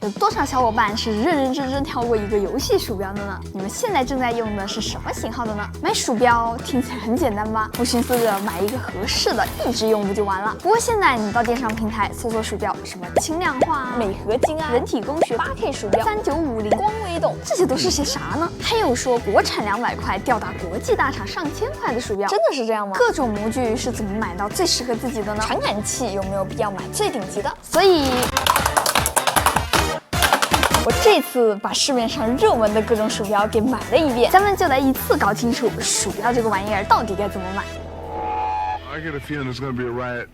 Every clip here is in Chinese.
有多少小伙伴是認認真真挑過一個遊戲鼠標的呢？你們現在正在用的是什麼型號的呢？買鼠標聽起來很簡單吧？不尋思着買一個合適的，一直用不就完了？不過現在你到電商平台搜索鼠標，什麼輕量化、鎂合金啊、人體工學、8K 鼠標、3950、光微動，這些都是些啥呢？還有說國產200塊吊打國際大廠上千塊的鼠標，真的是這樣嗎？各種模具是怎麼買到最適合自己的呢？傳感器有沒有必要買最頂級的？所以我這次把市面上熱門的各種鼠標給買了一遍，咱們就来一次搞清楚鼠標這個玩意兒到底該怎麼買。I get a feeling it's gonna be a riot.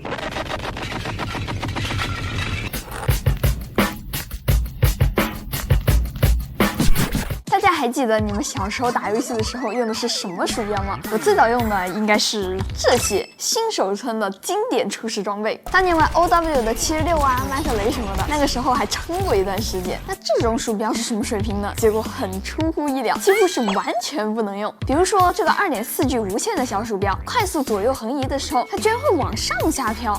大家還記得你們小时候打游戲的时候用的是什麼鼠標嗎？我最早用的應該是這些新手村的經典初始裝備。當年玩 OW 的76啊、曼特雷什麼的，那個時候還撐過一段時間。那這種鼠標是什麼水平呢？結果很出乎意料，幾乎是完全不能用。比如說這個2.4G 無線的小鼠標，快速左右橫移的時候，它居然會往上下飄。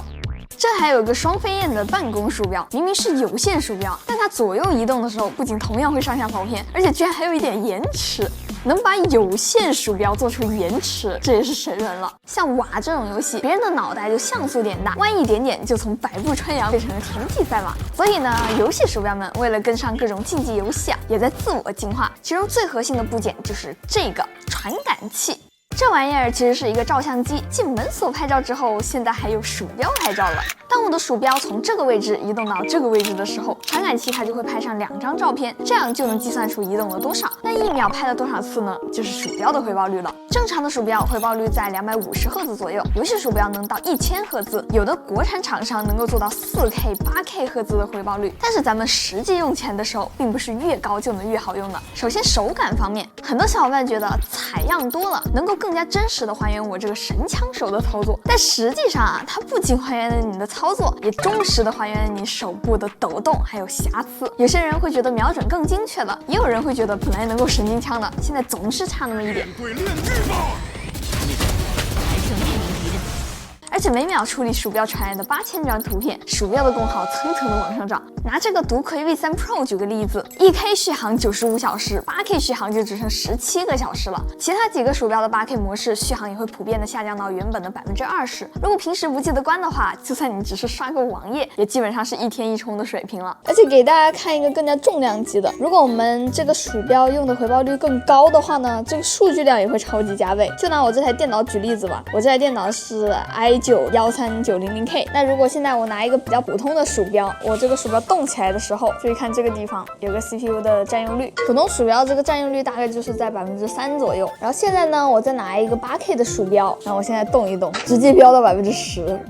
这還有個雙飛燕的辦公鼠標，明明是有線鼠標，但它左右移動的時候，不僅同樣會上下跑偏，而且居然還有一點延遲。能把有線鼠標做出延遲，這也是神人了。像瓦這種遊戲，別人的腦袋就像素點大，彎一點點就從百步穿楊變成了田忌賽馬。所以呢，遊戲鼠標們為了跟上各種競技遊戲啊，也在自我進化。其中最核心的部件就是這個傳感器。這玩意兒其實是一個照相機，繼門鎖拍照之後，現在還有鼠標拍照了。當我的鼠標從這個位置移動到這個位置的時候，傳感器它就會拍上2張照片，這樣就能計算出移動了多少。那1秒拍了多少次呢？就是鼠標的回報率了。正常的鼠標回報率在250赫茲左右，遊戲鼠標能到1000赫茲，有的國產廠商能夠做到4K、8K 赫茲的回報率。但是咱們實際用起來的時候，並不是越高就能越好用的。首先手感方面，很多小伙伴觉得采樣多了，能够更加真實的還原我這個神槍手的操作，但實際上啊，它不僅還原了你的操作，也忠實的還原了你手部的抖動還有瑕疵。有些人會覺得瞄準更精確了，也有人會覺得本來能夠神經槍的，現在總是差那麼一點。而且每秒處理鼠標傳來的8000張圖片，鼠標的功耗蹭蹭的往上漲。拿這個獨魁 V3 Pro 舉個例子，1K 續航95小時，8K 續航就只剩17個小時了。其他幾個鼠標的8K 模式續航也會普遍的下降到原本的20%。如果平時不記得關的話，就算你只是刷個網頁，也基本上是1天1充的水平了。而且給大家看一個更加重量級的，如果我們這個鼠標用的回報率更高的話呢，這個數據量也會超級加倍。就拿我這台電腦舉例子吧，我這台電腦是 i9-13900K， 那如果現在我拿一個比較普通的鼠標，我这個鼠標動起來的時候，注意看這個地方有個 CPU 的占用率，普通鼠標這個占用率大概就是在3%左右。然後現在呢，我再拿一個8K 的鼠標，然後我現在動一動，直接飆到10%、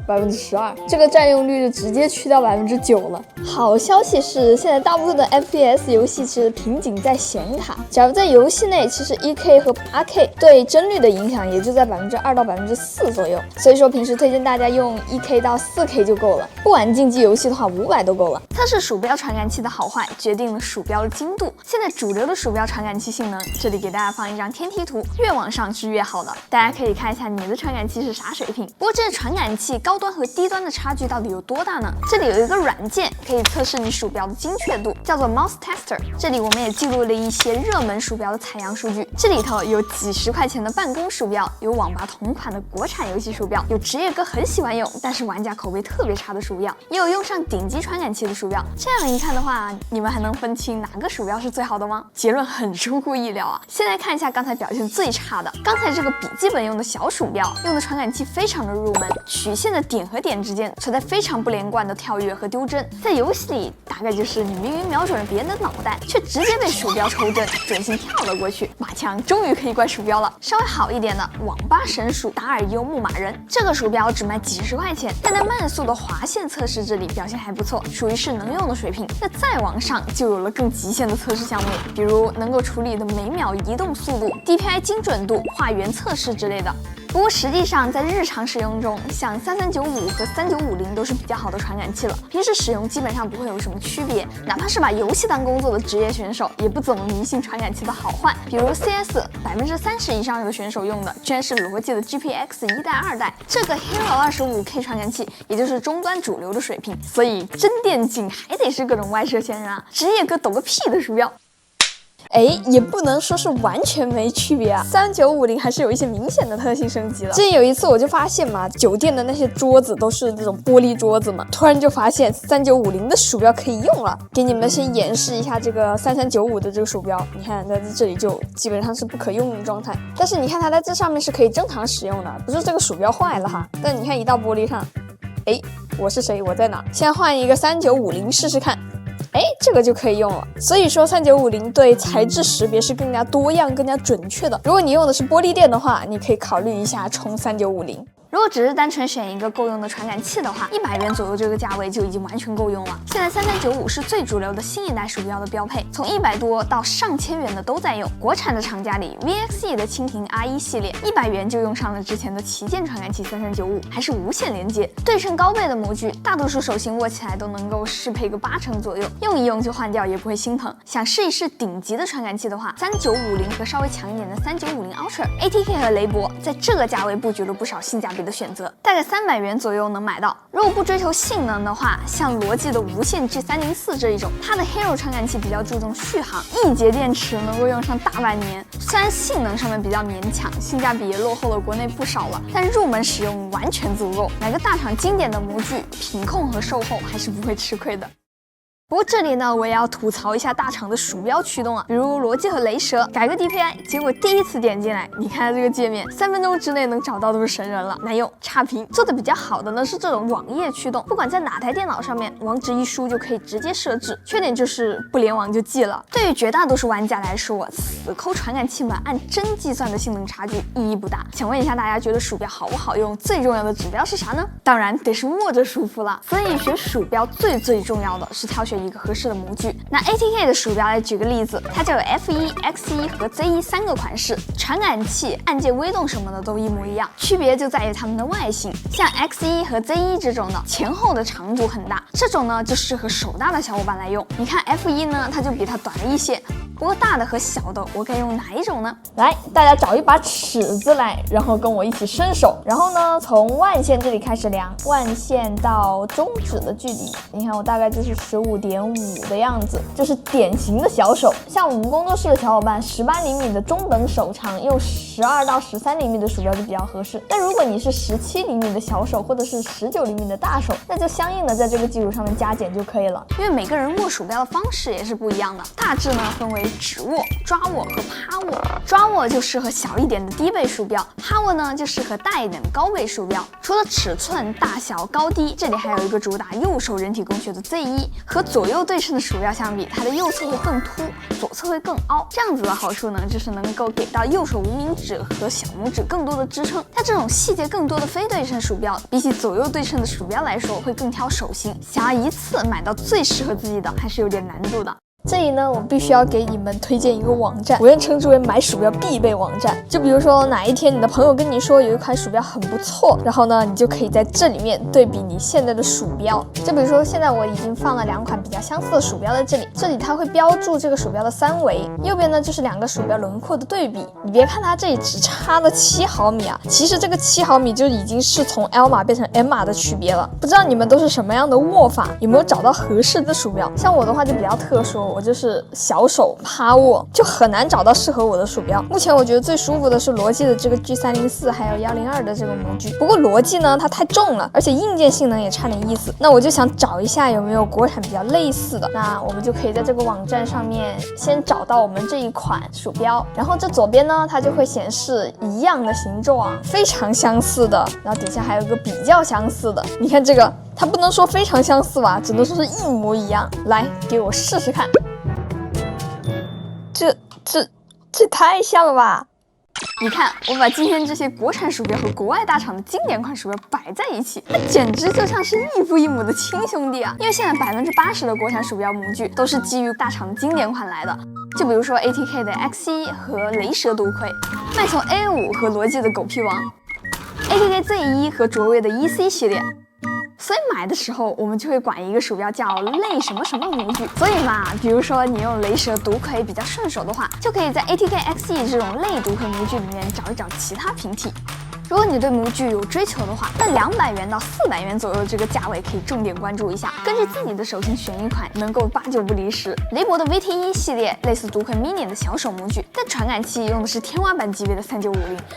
12%，這個占用率就直接去掉9%了。好消息是，現在大部分的 FPS 遊戲其實瓶頸在顯卡，假如在遊戲內，其實 1K 和8K 對幀率的影響也就在2%到4%左右。所以說平時推薦大家用1K 到4K 就夠了，不玩競技遊戲的話500都夠了。測試鼠標傳感器的好壞決定了鼠標的精度。現在主流的鼠標傳感器性能，這裡給大家放一張天梯圖，越往上是越好的，大家可以看一下你的傳感器是啥水平。不過這個傳感器高端和低端的差距到底有多大呢？這裡有一個軟件可以測試你鼠標的精確度，叫做 Mouse Tester。這裡我們也記錄了一些熱門鼠標的採樣數據，這裡頭有幾十塊錢的辦公鼠標，有網吧同款的國產遊戲鼠標，有職業哥很喜歡用但是玩家口碑特別差的鼠標，也有用上頂級傳感器的鼠標。這樣一看的話，你們還能分清哪個鼠標是最好的嗎？結論很出乎意料啊！先來看一下剛才表現最差的，剛才這個筆記本用的小鼠標，用的傳感器非常的入門，曲線的點和點之間存在非常不連貫的跳躍和丟幀，在遊戲裡大概就是你明明瞄準了別人的腦袋，卻直接被鼠標抽幀，準心跳了過去。馬強終於可以怪鼠標了。稍微好一點的網吧神鼠達爾優牧馬人，這個鼠標只賣幾十塊錢，但在慢速的滑線測試這裡表現還不錯，屬於是能用的水平。那再往上就有了更極限的測試項目，比如能夠處理的每秒移動速度、DPI 精準度、畫原測試之類的。不過實際上在日常使用中，像3395和3950都是比較好的傳感器了，平時使用基本上不会有什麼区別。哪怕是把游戏当工作的職業選手，也不怎麼迷信傳感器的好壞。比如 CS30%以上的選手用的居然是罗技的 GPX 1代、2代，這個 Hero 25K 傳感器，也就是中端主流的水平。所以真電競還得是各種外設仙人啊，職業哥懂個屁的鼠標。哎，也不能說是完全沒區別啊，3950還是有一些明顯的特性升級了。之前有一次我就发现嘛，酒店的那些桌子都是那种玻璃桌子嘛，突然就发现3950的鼠標可以用了。給你們先演示一下這個3395的這個鼠標，你看在這裡就基本上是不可用的狀態，但是你看它在這上面是可以正常使用的，不是這個鼠標壞了哈。但你看一到玻璃上，哎，我是誰？我在哪？先換一個3950試試看。哎，這個就可以用了。所以說3950對材質識別是更加多樣、更加準確的。如果你用的是玻璃墊的話，你可以考慮一下充3950。如果只是單純選一個夠用的傳感器的話，100元左右這個價位就已經完全夠用了。現在3395是最主流的新一代鼠標的標配，從100多到上千元的都在用。國產的廠家裡 ，VXE 的蜻蜓 R1 系列100元就用上了之前的旗艦傳感器3395，還是無線連接，對稱高倍的模具，大多數手型握起來都能夠適配個80%左右，用一用就換掉也不會心疼。想試一試頂級的傳感器的話，3950和稍微強一點的3950 Ultra、ATK 和雷博，在這個價位布局了不少性價比的選擇，大概300元左右能買到。如果不追求性能的話，像羅技的无線 G304這一種，它的 Hero 傳感器比較注重續航，1節電池能夠用上大半年。雖然性能上面比較勉強，性價比也落後了國內不少了，但入門使用完全足夠。買個大廠經典的模具，品控和售後還是不會吃虧的。不過這裡呢，我也要吐槽一下大廠的鼠標驅動啊，比如羅技和雷蛇改個 DPI，結果第一次點進來，你看這個界面，3分鐘之內能找到都是神人了，難用差評。做的比較好的呢是這種網頁驅動，不管在哪台電腦上面，網址一輸就可以直接設置，缺點就是不聯網就記了。對於絕大多數玩家來說，死摳傳感器們按幀計算的性能差距意義不大。想問一下大家，覺得鼠標好不好用？最重要的指標是啥呢？當然得是握着舒服了。所以選鼠標最重要的是挑選一個合適的模具。拿 ATK 的鼠標來舉個例子，它就有 F1、X1 和 Z1 3個款式，傳感器、按鍵、微動什麼的都一模一樣，區別就在於它們的外形。像 X1 和 Z1 這種的，前後的長度很大，這種呢就適合手大的小夥伴來用。你看 F1 呢，它就比它短了一些。不過大的和小的，我該用哪一種呢？来，大家找一把尺子來，然後跟我一起伸手，然后呢，從腕線這裡開始量，腕線到中指的距離，你看我大概就是15.5的樣子，就是典型的小手。像我們工作室的小夥伴，18厘米的中等手長，用12到13厘米的鼠標就比較合適。但如果你是17厘米的小手，或者是19厘米的大手，那就相应的在這個基礎上面加減就可以了。因為每個人握鼠標的方式也是不一樣的，大致呢分為指握、抓握和趴握。抓握就適合小一點的低倍鼠標，趴握呢就適合大一點的高倍鼠標。除了尺寸、大小、高低，這裡還有一個主打右手人體工學的 Z1，和左右對稱的鼠標相比，它的右側會更凸，左側會更凹。這樣子的好處呢，就是能夠給到右手无名指和小拇指更多的支撐。它這種細節更多的非對稱鼠標，比起左右對稱的鼠標來說，會更挑手型。想要一次買到最適合自己的，還是有點難度的。這裡呢，我必須要給你們推薦一個網站，我願稱之為買鼠標必備網站。就比如說哪一天你的朋友跟你說有一款鼠標很不錯，然後呢，你就可以在這裡面對比你現在的鼠標。就比如說現在我已經放了2款比較相似的鼠標在這裡，這裡它會標注這個鼠標的3維，右邊呢就是2個鼠標輪廓的對比。你別看它這裡只差了7毫米啊，其實這個7毫米就已經是從 L 碼變成 M 碼的區別了。不知道你們都是什麼樣的握法，有沒有找到合適的鼠標？像我的話就比較特殊。我就是小手趴握，就很難找到適合我的鼠標。目前我覺得最舒服的是羅技的這個 G304，還有102的這個模具。不過羅技呢，它太重了，而且硬件性能也差點意思。那我就想找一下有沒有國產比較類似的。那我們就可以在這個網站上面先找到我們這一款鼠標，然後這左邊呢，它就會顯示一樣的形狀，非常相似的，然後底下還有一個比較相似的。你看這個，它不能說非常相似吧，只能說是一模一樣。來，給我試試看。這太像了吧！你看，我把今天這些國產鼠標和国外大廠的經典款鼠標擺在一起，它簡直就像是異父異母的親兄弟啊！因為現在80%的國產鼠標模具都是基於大厂的經典款來的，就比如說 ATK 的 X1和雷蛇都盔，邁從 A5 和羅技的狗屁王。ATK Z1和卓越的 EC 系列。所以买的时候，我们就会管一个鼠标叫类什么什么模具。所以嘛，比如说你用雷蛇读可以比较順手的話，就可以在 ATK XE 這種類讀可模具裡面找一找其他平替。如果你對模具有追求的話，那200元到400元左右這個價位可以重點關注一下，根據自己的手型選一款能夠8九不離十。雷博的 VT1 系列類似讀可 mini 的小手模具，但傳感器用的是天花板級別的3950，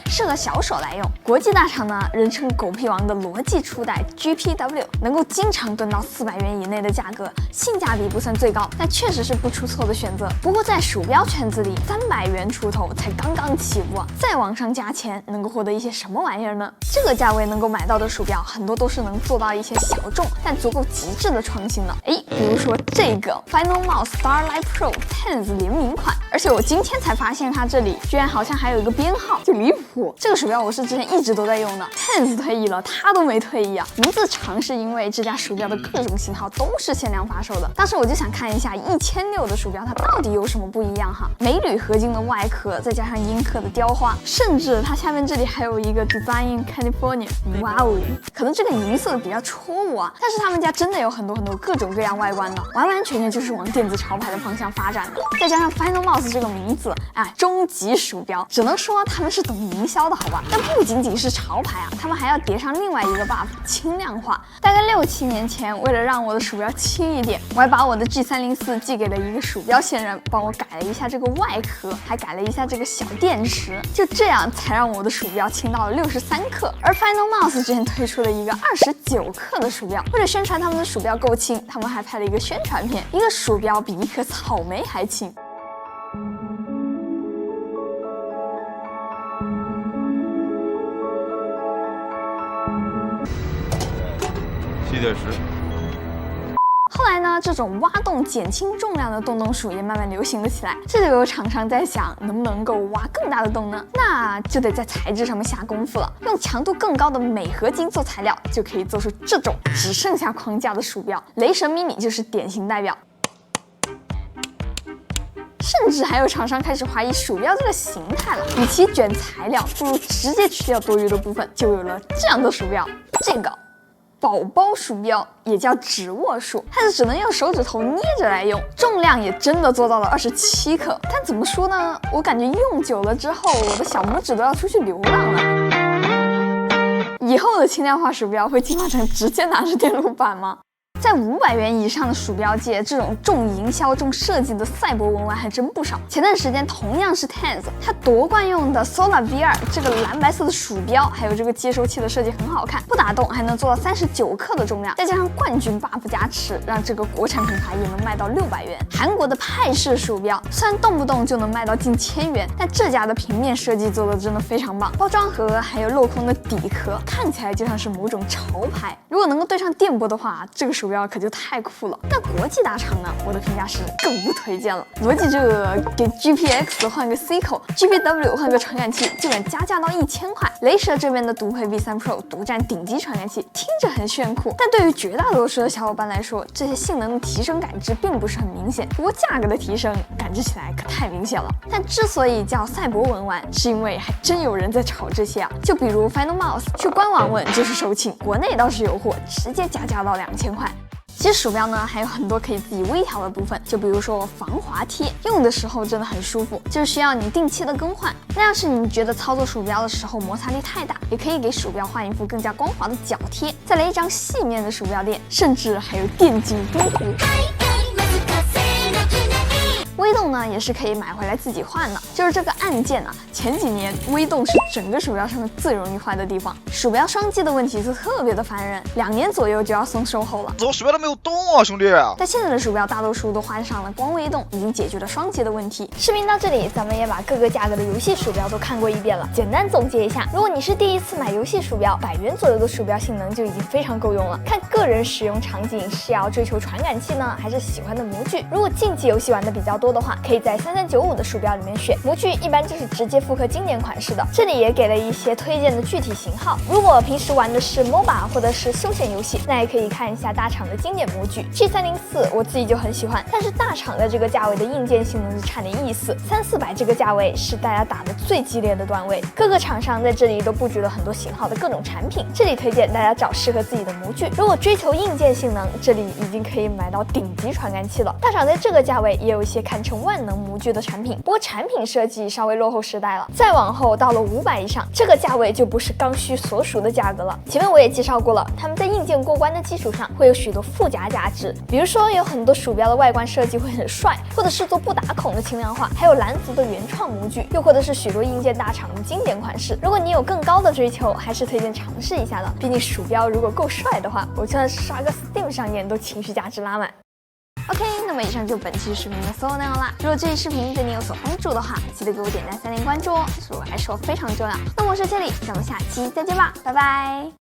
適合小手來用。國際大廠呢，人稱狗屁王的羅技初代 GPW 能夠經常蹲到400元以內的價格，性價比不算最高，但確實是不出錯的選擇。不過在鼠標圈子裡，300元出頭才剛剛起步啊，再往上加錢能夠獲得一些什麼玩意兒呢？這個價位能夠買到的鼠標，很多都是能做到一些小眾但足夠極致的創新的。比如說這個 Final Mouse Starlight Pro Tens 聯名款，而且我今天才發現它這裡居然好像還有一個編號，就離譜。這個鼠標我是之前一直都在用的 ，Tens 退役了，它都沒退役啊。名字長是因為這家鼠標的各種型號都是限量發售的。當時我就想看一下1600的鼠標它到底有什麼不一樣哈。鎂鋁合金的外殼，再加上陰刻的雕花，甚至它下面這裡還有一個 Design California， 哇哦！可能這個銀色比較戳我啊，但是他們家真的有很多各種各樣外觀的，完完全全就是往電子潮牌的方向發展的。再加上 Final Mouse 這個名字，終極鼠標，只能說他們是懂營銷的好吧？但不僅僅是潮牌啊，他們還要疊上另外一個 buff， 輕量化。大概6、7年前，為了讓我的鼠標輕一點，我還把我的 G304寄給了一個鼠標線人，幫我改了一下這個外殼，還改了一下這個小電池，就這樣才讓我的鼠標輕到了63克。而 Final Mouse 之前推出了一個29克的鼠標，為了宣傳他們的鼠標夠輕，他們還拍了一個宣傳片，一個鼠標比一顆草莓還輕。7點10。後來呢，這種挖洞減輕重量的洞鼠也慢慢流行了起來。這就有廠商在想，能不能夠挖更大的洞呢？那就得在材質上面下功夫了。用強度更高的鎂合金做材料，就可以做出這種只剩下框架的鼠標。雷蛇 mini 就是典型代表。甚至還有廠商開始懷疑鼠標這個形態了，與其捲材料，不如直接去掉多餘的部分，就有了這樣的鼠標。這個寶寶鼠標也叫指握鼠，它是只能用手指頭捏着來用，重量也真的做到了27克。但怎麼說呢？我感覺用久了之後，我的小拇指都要出去流浪了。以後的輕量化鼠標會進化成直接拿着電路板嗎？在500元以上的鼠標界，這種重營銷、重設計的賽博文玩還真不少。前段時間同樣是 Tens， 它奪冠用的 Solar V2 這個藍白色的鼠標，還有這個接收器的設計很好看，不打洞還能做到39克的重量，再加上冠軍 buff 加持，讓這個國產品牌也能賣到600元。韓國的派式鼠標雖然動不動就能賣到近1000元，但這家的平面設計做的真的非常棒，包裝盒還有鏤空的底殼，看起來就像是某種潮牌。如果能夠對上電波的話，這個鼠標可就太酷了。但國際大廠呢，我的評價是更不推薦了。羅技這個給 GPX 換個 C 口 ，GPW 換個傳感器，就敢加價到1000塊。雷蛇這邊的讀可 V3 Pro 獨佔頂級傳感器，聽着很炫酷，但對於絕大多數的小夥伴來說，這些性能的提升感知並不是很明顯。不過價格的提升感知起來可太明顯了。但之所以叫賽博文玩，是因為還真有人在炒這些啊。就比如 Final Mouse， 去官網問就是售罄，國內倒是有貨，直接加價到2000塊。其實鼠標呢還有很多可以自己微調的部分，就比如說防滑貼，用的時候真的很舒服，就是需要你定期的更換。那要是你覺得操作鼠標的時候摩擦力太大，也可以給鼠標換一副更加光滑的腳貼，再來一張細面的鼠標墊，甚至還有電競冰壺。微動呢也是可以買回來自己換的，就是這個按鍵啊，前幾年微動是整個鼠標上面最容易壞的地方。鼠標雙擊的問題是特別的煩人，2年左右就要送售後了。我鼠標都沒有動啊，兄弟！但現在的鼠標大多數都換上了光微動，已經解決了雙擊的問題。視頻到這裡，咱們也把各個價格的遊戲鼠標都看過一遍了。簡單總結一下，如果你是第一次買遊戲鼠標，100元左右的鼠標性能就已經非常夠用了。看個人使用場景是要追求傳感器呢，還是喜歡的模具？如果競技遊戲玩的比較多的話，可以可以在3395的鼠標裡面選。模具一般就是直接複刻經典款式的，這裡也給了一些推薦的具體型號。如果平時玩的是 MOBA 或者是休閒遊戲，那也可以看一下大廠的經典模具 G304，我自己就很喜歡。但是大厂的这個價位的硬件性能是差點意思，300-400這個價位是大家打的最激烈的段位。各個廠商在這裡都布局了很多型號的各種產品，這裡推薦大家找適合自己的模具。如果追求硬件性能，這裡已經可以買到頂級傳感器了。大廠在這個價位也有一些堪稱萬能模具的產品，不過產品設計稍微落後時代了。再往後到了500以上，這個價位就不是剛需所屬的價格了。前面我也介紹過了，他們在硬件過關的基礎上會有許多附加價值，比如說有很多鼠標的外觀設計會很帥，或者是做不打孔的輕量化，還有藍族的原創模具，又或者是許多硬件大厂的经典款式。如果你有更高的追求，還是推薦嘗試一下的。畢竟鼠標如果夠帥的話，我就算是刷個 Steam 上演都情緒價值拉滿。OK， 那麼以上就本期视頻的所有內容啦。如果這期視頻對你有所幫助的話，記得給我點讚3連關注哦，對我來說非常重要。那我是千里，咱們下期再見吧，拜拜。